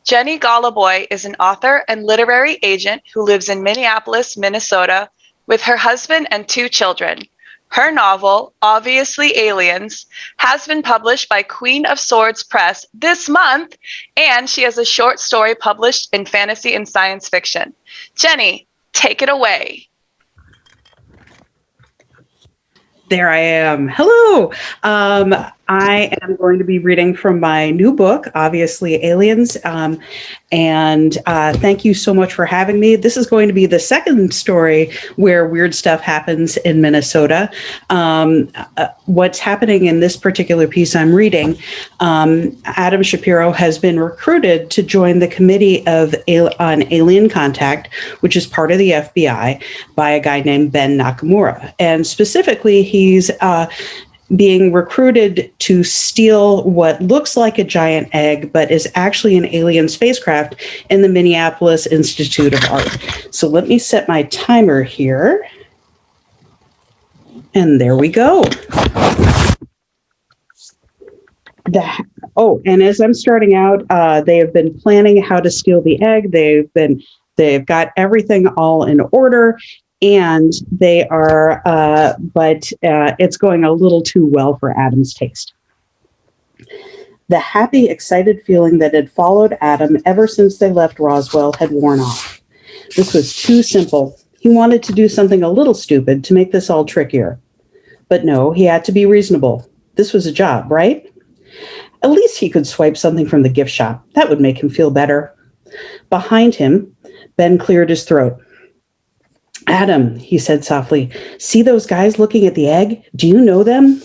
Jennie Goloboy is an author and literary agent who lives in Minneapolis, Minnesota, with her husband and two children. Her novel, Obviously Aliens, has been published by Queen of Swords Press this month, and she has a short story published in fantasy and science fiction. Jennie, take it away. There I am. Hello. I am going to be reading from my new book, Obviously Aliens. And thank you so much for having me. This is going to be the second story where weird stuff happens in Minnesota. What's happening in this particular piece I'm reading, Adam Shapiro has been recruited to join the Committee on Alien Contact, which is part of the FBI, by a guy named Ben Nakamura. And specifically, he's being recruited to steal what looks like a giant egg, but is actually an alien spacecraft in the Minneapolis Institute of Art. So let me set my timer here. And there we go. And as I'm starting out, they have been planning how to steal the egg. They've got everything all in order. And they are, but it's going a little too well for Adam's taste. The happy, excited feeling that had followed Adam ever since they left Roswell had worn off. This was too simple. He wanted to do something a little stupid to make this all trickier. But no, he had to be reasonable. This was a job, right? At least he could swipe something from the gift shop. That would make him feel better. Behind him, Ben cleared his throat. Adam, he said softly, see those guys looking at the egg? Do you know them?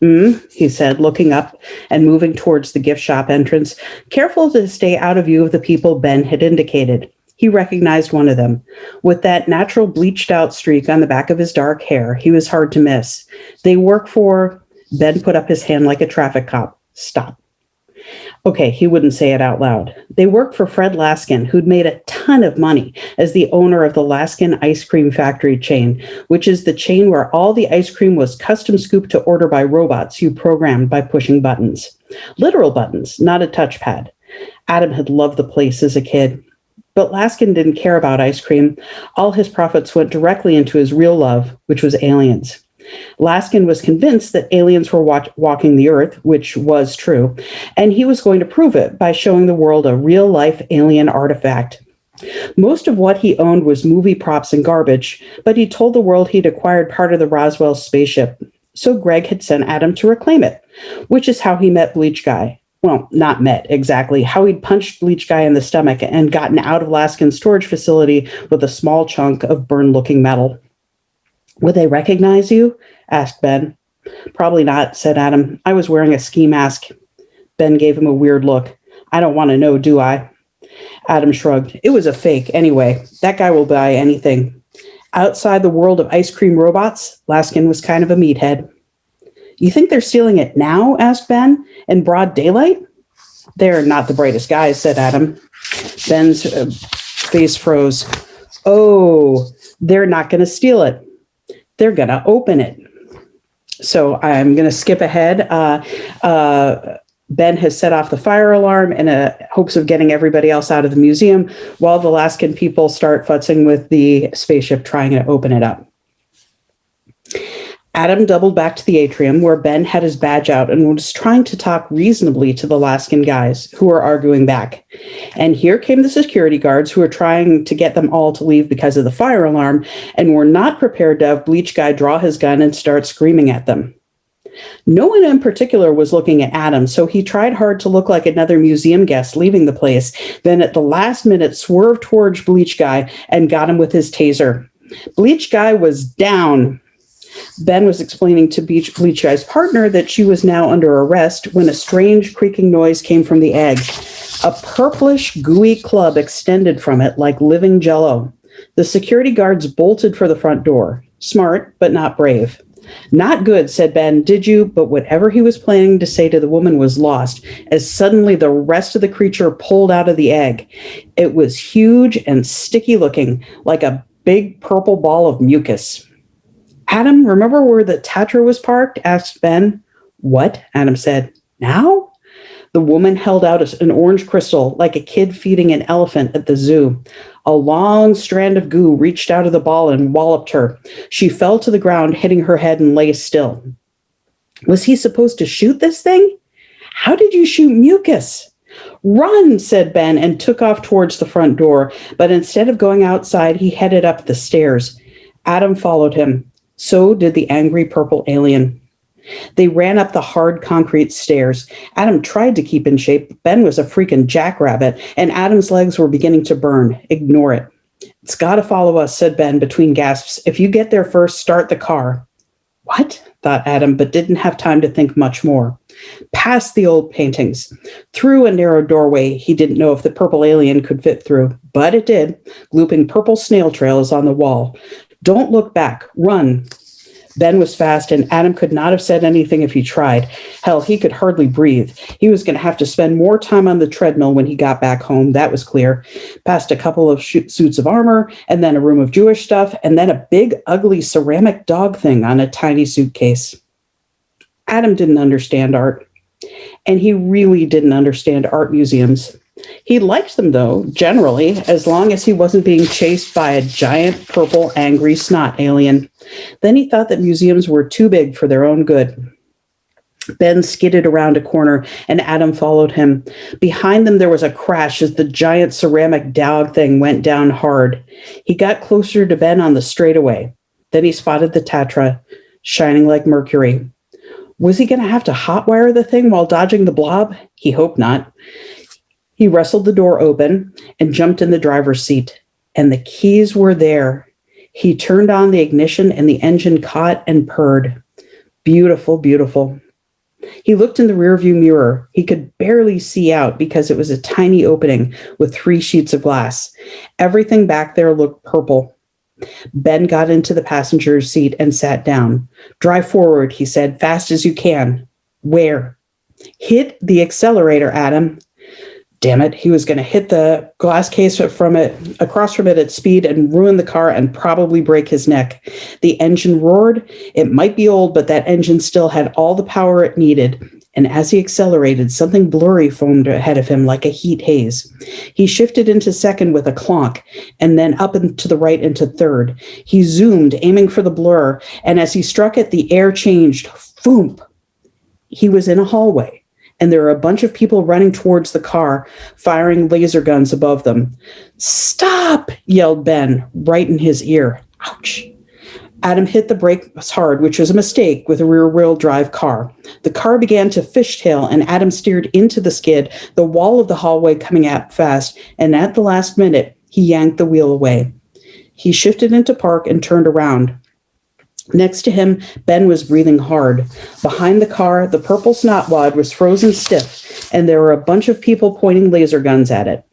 He said, looking up and moving towards the gift shop entrance, careful to stay out of view of the people Ben had indicated. He recognized one of them. With that natural bleached out streak on the back of his dark hair, he was hard to miss. They work for... Ben put up his hand like a traffic cop. Stop. Okay, he wouldn't say it out loud. They worked for Fred Laskin, who'd made a ton of money as the owner of the Laskin ice cream factory chain, which is the chain where all the ice cream was custom scooped to order by robots you programmed by pushing buttons. Literal buttons, not a touchpad. Adam had loved the place as a kid. But Laskin didn't care about ice cream. All his profits went directly into his real love, which was aliens. Laskin was convinced that aliens were walking the earth, which was true, and he was going to prove it by showing the world a real-life alien artifact. Most of what he owned was movie props and garbage, but he told the world he'd acquired part of the Roswell spaceship. So Greg had sent Adam to reclaim it, which is how he met Bleach Guy. Well, not met exactly, how he'd punched Bleach Guy in the stomach and gotten out of Laskin's storage facility with a small chunk of burned-looking metal. Would they recognize you? Asked Ben. Probably not, said Adam. I was wearing a ski mask. Ben gave him a weird look. I don't want to know, do I? Adam shrugged. It was a fake, anyway. That guy will buy anything. Outside the world of ice cream robots, Laskin was kind of a meathead. You think they're stealing it now? Asked Ben. In broad daylight? They're not the brightest guys, said Adam. Ben's face froze. Oh, they're not going to steal it. They're going to open it. So I'm going to skip ahead. Ben has set off the fire alarm in hopes of getting everybody else out of the museum while the Laskin people start futzing with the spaceship trying to open it up. Adam doubled back to the atrium where Ben had his badge out and was trying to talk reasonably to the Laskin guys who were arguing back. And here came the security guards who were trying to get them all to leave because of the fire alarm and were not prepared to have Bleach Guy draw his gun and start screaming at them. No one in particular was looking at Adam, so he tried hard to look like another museum guest leaving the place, then at the last minute swerved towards Bleach Guy and got him with his taser. Bleach Guy was down. Ben was explaining to Bleach Guy's partner that she was now under arrest when a strange creaking noise came from the egg. A purplish, gooey club extended from it like living jello. The security guards bolted for the front door. Smart, but not brave. Not good, said Ben. Did you? But whatever he was planning to say to the woman was lost, as suddenly the rest of the creature pulled out of the egg. It was huge and sticky looking, like a big purple ball of mucus. Adam, remember where the Tatra was parked? Asked Ben. What? Adam said. Now? The woman held out an orange crystal like a kid feeding an elephant at the zoo. A long strand of goo reached out of the ball and walloped her. She fell to the ground, hitting her head, and lay still. Was he supposed to shoot this thing? How did you shoot mucus? Run, said Ben, and took off towards the front door. But instead of going outside, he headed up the stairs. Adam followed him. So did the angry purple alien. They ran up the hard concrete stairs. Adam tried to keep in shape. Ben was a freaking jackrabbit, and Adam's legs were beginning to burn. Ignore it. It's got to follow us, said Ben between gasps. If you get there first, start the car. What? Thought Adam, but didn't have time to think much more. Past the old paintings, through a narrow doorway he didn't know if the purple alien could fit through, but it did, glooping purple snail trails on the wall. Don't look back. Run. Ben was fast, and Adam could not have said anything if he tried. Hell, he could hardly breathe. He was going to have to spend more time on the treadmill when he got back home, that was clear. Past a couple of suits of armor, and then a room of Jewish stuff, and then a big, ugly ceramic dog thing on a tiny suitcase. Adam didn't understand art, and he really didn't understand art museums. He liked them, though, generally, as long as he wasn't being chased by a giant, purple, angry snot alien. Then he thought that museums were too big for their own good. Ben skidded around a corner, and Adam followed him. Behind them, there was a crash as the giant ceramic dog thing went down hard. He got closer to Ben on the straightaway. Then he spotted the Tatra, shining like mercury. Was he going to have to hotwire the thing while dodging the blob? He hoped not. He wrestled the door open and jumped in the driver's seat, and the keys were there. He turned on the ignition, and the engine caught and purred. Beautiful, beautiful. He looked in the rearview mirror. He could barely see out because it was a tiny opening with 3 sheets of glass. Everything back there looked purple. Ben got into the passenger's seat and sat down. Drive forward, he said, fast as you can. Where? Hit the accelerator, Adam. Damn it, he was going to hit the glass case across from it at speed and ruin the car and probably break his neck. The engine roared. It might be old, but that engine still had all the power it needed. And as he accelerated, something blurry foamed ahead of him like a heat haze. He shifted into second with a clonk, and then up and to the right into third. He zoomed, aiming for the blur, and as he struck it, the air changed. Foomp! He was in a hallway, and there were a bunch of people running towards the car, firing laser guns above them. Stop! Yelled Ben, right in his ear. Ouch! Adam hit the brakes hard, which was a mistake with a rear-wheel drive car. The car began to fishtail, and Adam steered into the skid, the wall of the hallway coming at fast, and at the last minute, he yanked the wheel away. He shifted into park and turned around. Next to him, Ben was breathing hard. Behind the car, the purple snotwad was frozen stiff, and there were a bunch of people pointing laser guns at it.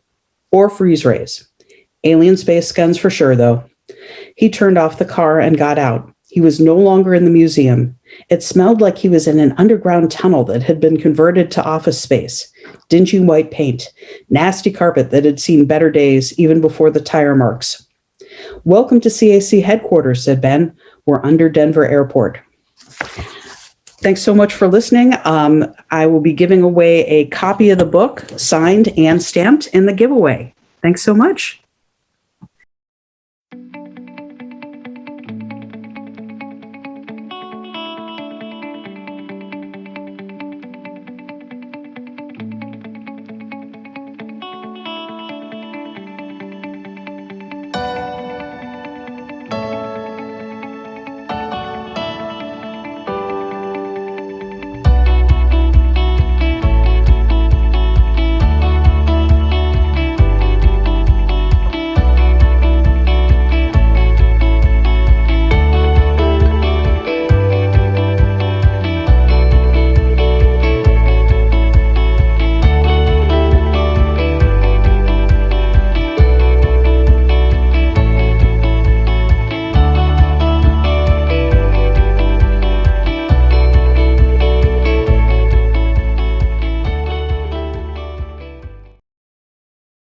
Or freeze rays. Alien space guns for sure, though. He turned off the car and got out. He was no longer in the museum. It smelled like he was in an underground tunnel that had been converted to office space. Dingy white paint, nasty carpet that had seen better days even before the tire marks. Welcome to CAC headquarters, said Ben. We're under Denver Airport. Thanks so much for listening. I will be giving away a copy of the book, signed and stamped, in the giveaway. Thanks so much.